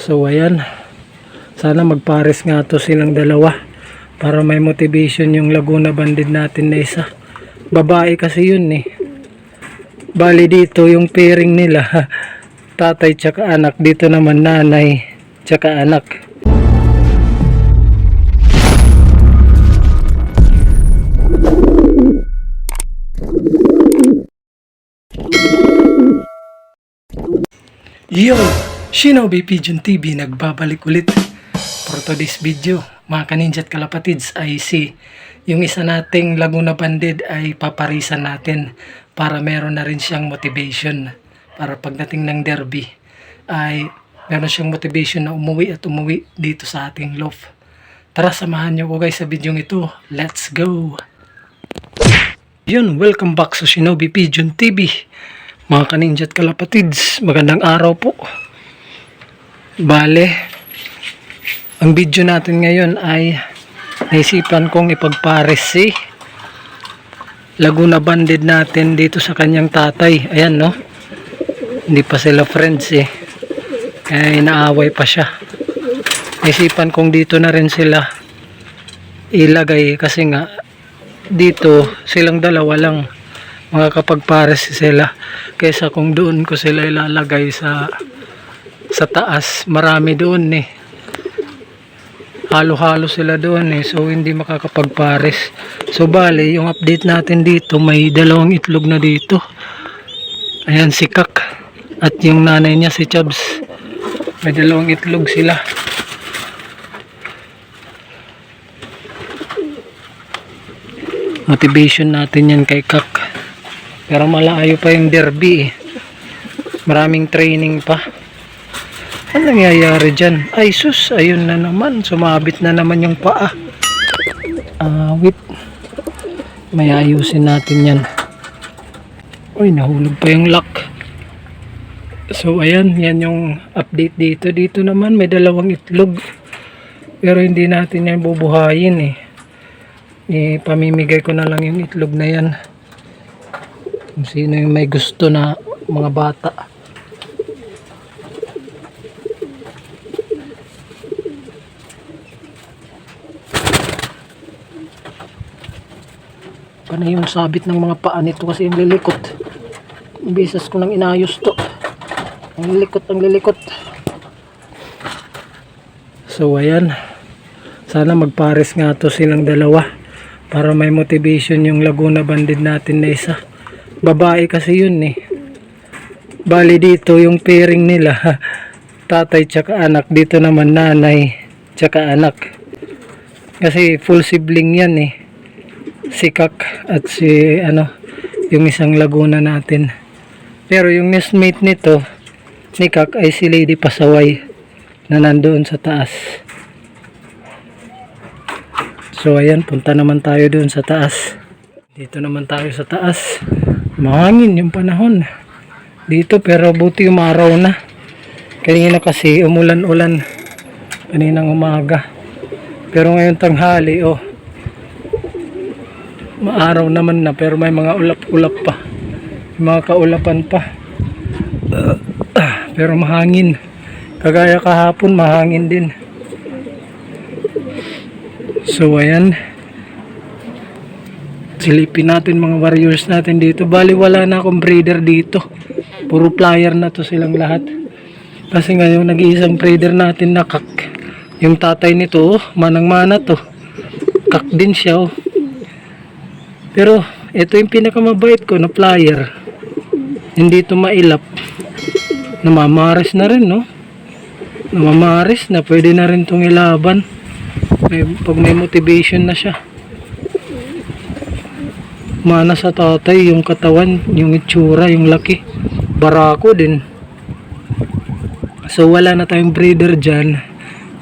So ayan, sana magpares nga to silang dalawa para may motivation yung Laguna Banded natin na isa. Babae kasi yun eh. Bali dito yung pairing nila tatay tsaka anak, dito naman nanay tsaka anak. Yo! Shinobi Pigeon TV nagbabalik ulit for today's video. Mga kaninja at kalapatids, ay yung isa nating Laguna Banded ay paparisan natin para meron na rin siyang motivation para pagdating ng derby ay meron siyang motivation na umuwi dito sa ating loft. Tara, samahan niyo ko guys sa video ito. Let's go! Yun, welcome back sa Shinobi Pigeon TV. Mga kaninja at kalapatids, magandang araw po. Bale, ang video natin ngayon ay naisipan kong ipagpares si Laguna Banded natin dito sa kanyang tatay. Ayan no, hindi pa sila friends eh, kaya inaaway pa siya. Naisipan kong dito na rin sila ilagay kasi nga dito silang dalawa lang makakapagpares sila, kaysa kung doon ko sila ilalagay sa taas. Marami doon eh, halo-halo sila doon eh, so hindi makakapagpares. So bale, yung update natin dito, may dalawang itlog na dito. Ayan si Kak at yung nanay niya si Chubs, may dalawang itlog sila. Motivation natin yan kay Kak, pero malayo pa yung derby eh, maraming training pa. Ano nangyayari dyan? Ay sus, ayun na naman, sumabit na naman yung paa. Wait, may ayusin natin yan. Uy, nahulog pa yung lock. So ayan, yan yung update dito. Dito naman may dalawang itlog, pero hindi natin yan bubuhayin eh. Pamimigay ko na lang yung itlog na yan kung sino yung may gusto na mga bata. Panay yung sabit ng mga paa nito kasi yung lilikot. Ibisas ko nang inayos to. Ang lilikot. So ayan, sana magpares nga to silang dalawa para may motivation yung Laguna Banded natin na isa. Babae kasi yun eh. Bali dito yung pairing nila tatay tsaka anak, dito naman nanay tsaka anak. Kasi full sibling yan eh, si Kak at si yung isang Laguna natin. Pero yung nestmate nito ni Kak ay si Lady Pasaway na nandoon sa taas. So ayan, punta naman tayo doon sa taas. Dito naman tayo sa taas. Mahangin yung panahon dito, pero buti umaraw na. Kanina kasi umulan-ulan kaninang umaga, pero ngayon tanghali maaraw naman na, pero may mga ulap-ulap pa, mga kaulapan pa. Pero mahangin, kagaya kahapon mahangin din. So ayan, silipin natin mga warriors natin dito. Bali wala na akong breeder dito, puro flyer na to silang lahat. Kasi ngayon nag-iisang breeder natin na Kak, yung tatay nito manang-mana to, Kak din siya Pero ito yung pinakamabait ko na flyer, hindi to mailap. Namamaris na rin namamaris na, pwede na rin tong ilaban pag may motivation na siya. Mana sa tatay yung katawan, yung itsura, yung laki, barako din. So wala na tayong breeder dyan,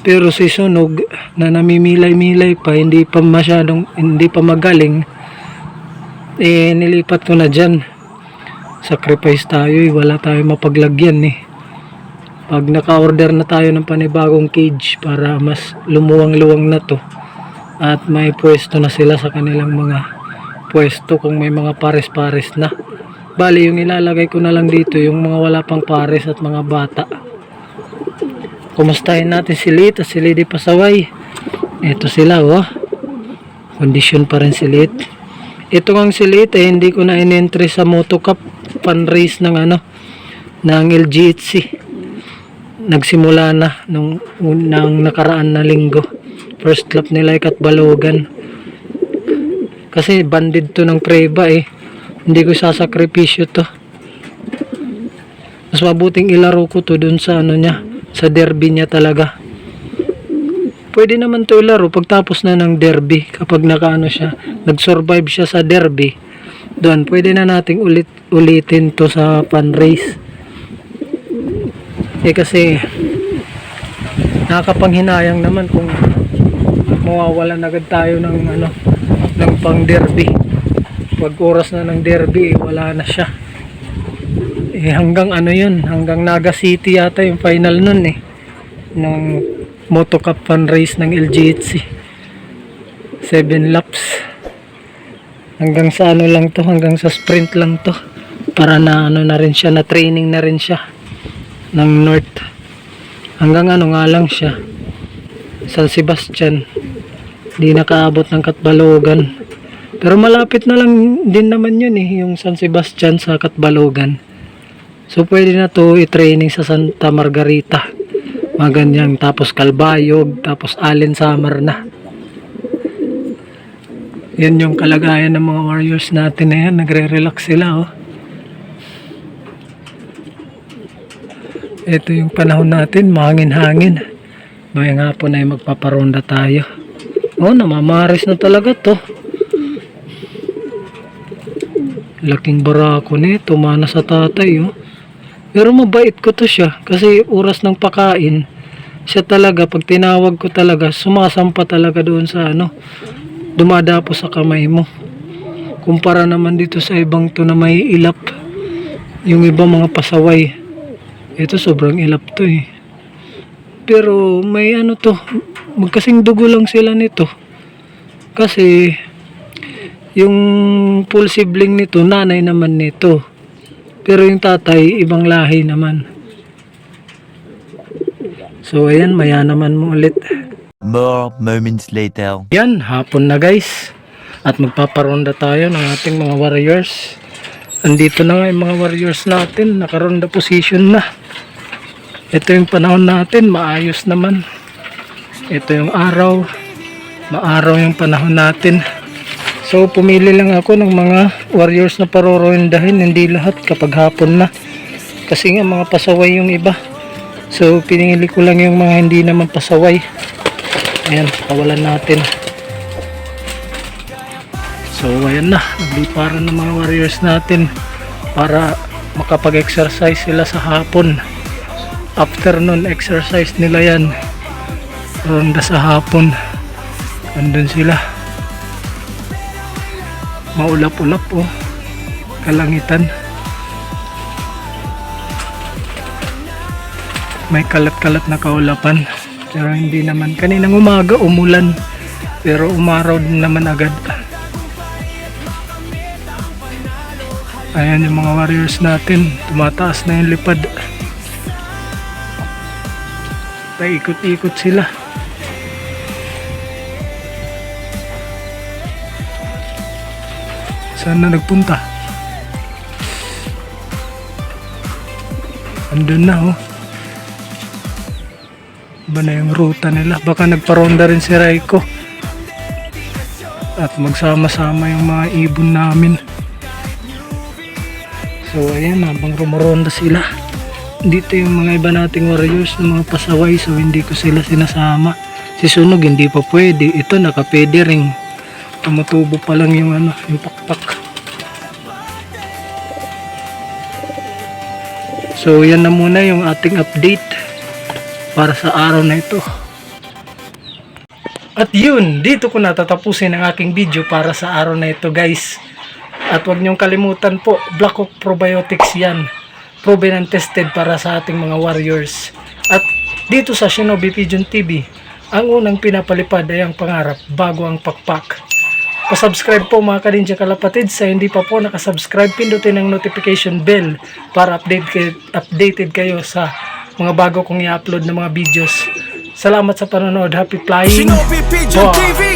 pero si Sunog na namimilay-milay pa, hindi pa magaling, nilipat ko na dyan. Sacrifice tayo wala tayong mapaglagyan pag naka-order na tayo ng panibagong cage para mas lumuwang-luwang na to at may pwesto na sila sa kanilang mga pwesto kung may mga pares-pares na. Bali yung ilalagay ko na lang dito yung mga wala pang pares at mga bata. kumustahin natin si Lit at si Lady Pasaway. Ito sila, oh. Condition pa rin si Lit. Ito ang si Lit, hindi ko na in-entry sa Moto Cup fan race ng ng LGHC. Nagsimula na nung nakaraan na linggo. First lap nila ay Katbalogan. Kasi banded to ng Preba Hindi ko sasakripisyo to. Mas mabuting ilaro ko to dun sa niya, sa derby niya talaga. Pwede naman to ilaro pagtapos na ng derby, kapag siya, nag-survive siya sa derby. Doon pwede na nating ulitin to sa fan race. Kasi nakakapanghinayang naman kung mawawalan agad tayo ng ng pang derby. Pag oras na ng derby, wala na siya. Hanggang hanggang Naga City yata yung final nun ng Moto Cup fan race ng LGHC. 7 laps. Hanggang sa lang to, hanggang sa sprint lang to. Para na na rin siya, na training na rin siya ng North. Hanggang nga lang siya, San Sebastian. Di nakaabot ng Katbalogan. Pero malapit na lang din naman yun yung San Sebastian sa Katbalogan. So pwede na to i-training sa Santa Margarita. Maganyang, tapos Calbayog, tapos Allen Summer na. Yan yung kalagayan ng mga warriors natin na yan. Nagre-relax sila Ito yung panahon natin, mahangin-hangin. Ngayong hapon ay magpaparonda tayo. Namamaris na talaga to. Laking barako nito, mana sa tatay Pero mabait ko to siya, kasi oras ng pakain, siya talaga, pag tinawag ko talaga, sumasampa talaga doon sa dumadapo sa kamay mo. Kumpara naman dito sa ibang to na may ilap, yung ibang mga pasaway, ito sobrang ilap to Pero may to, magkasing dugo lang sila nito. Kasi yung full sibling nito, nanay naman nito. Pero yung tatay, ibang lahi naman. So ayan, maya naman mo ulit. More moments later. Yan, hapon na guys. At magpaparonda tayo ng ating mga warriors. Andito na nga yung mga warriors natin. Nakaronda position na. Ito yung panahon natin, maayos naman. Ito yung araw. Maaraw yung panahon natin. So pumili lang ako ng mga warriors na parorondahin, hindi lahat kapag hapon na. Kasi nga mga pasaway yung iba. So pinili ko lang yung mga hindi naman pasaway. Ayan, kawalan natin. So ayan na, nagliparan ng mga warriors natin para makapag-exercise sila sa hapon. Afternoon exercise nila yan. Ronda sa hapon. Andun sila. Maulap-ulap kalangitan. May kalat-kalat na kaulapan, pero hindi naman. Kaninang umaga umulan, pero umaraw din naman agad. Ayan yung mga warriors natin, tumataas na yung lipad. Paikot-ikot sila. Saan na nagpunta? Andun na Iba na yung ruta nila. Baka nagparonda rin si Raiko. At magsama-sama yung mga ibon namin. So ayan, habang rumoronda sila. Dito yung mga iba nating warriors ng mga pasaway. So hindi ko sila sinasama. Si Sunog hindi pa pwede. Ito nakapwede ring. Tumutubo pa lang yung yung pakpak. So yan na muna yung ating update para sa araw na ito. At yun, dito ko natatapusin ang aking video para sa araw na ito guys. At huwag niyong kalimutan po, Black Oak Probiotics yan. Proven and tested para sa ating mga warriors. At dito sa Shinobi Pigeon TV, ang unang pinapalipad ay ang pangarap bago ang pakpak. Pa-subscribe po mga Kaninja Kalapatid. Sa hindi pa po nakasubscribe, pindutin ang notification bell para updated kayo sa mga bago kong i-upload na mga videos. Salamat sa panonood. Happy flying. Shinobi Pigeon Wow. TV.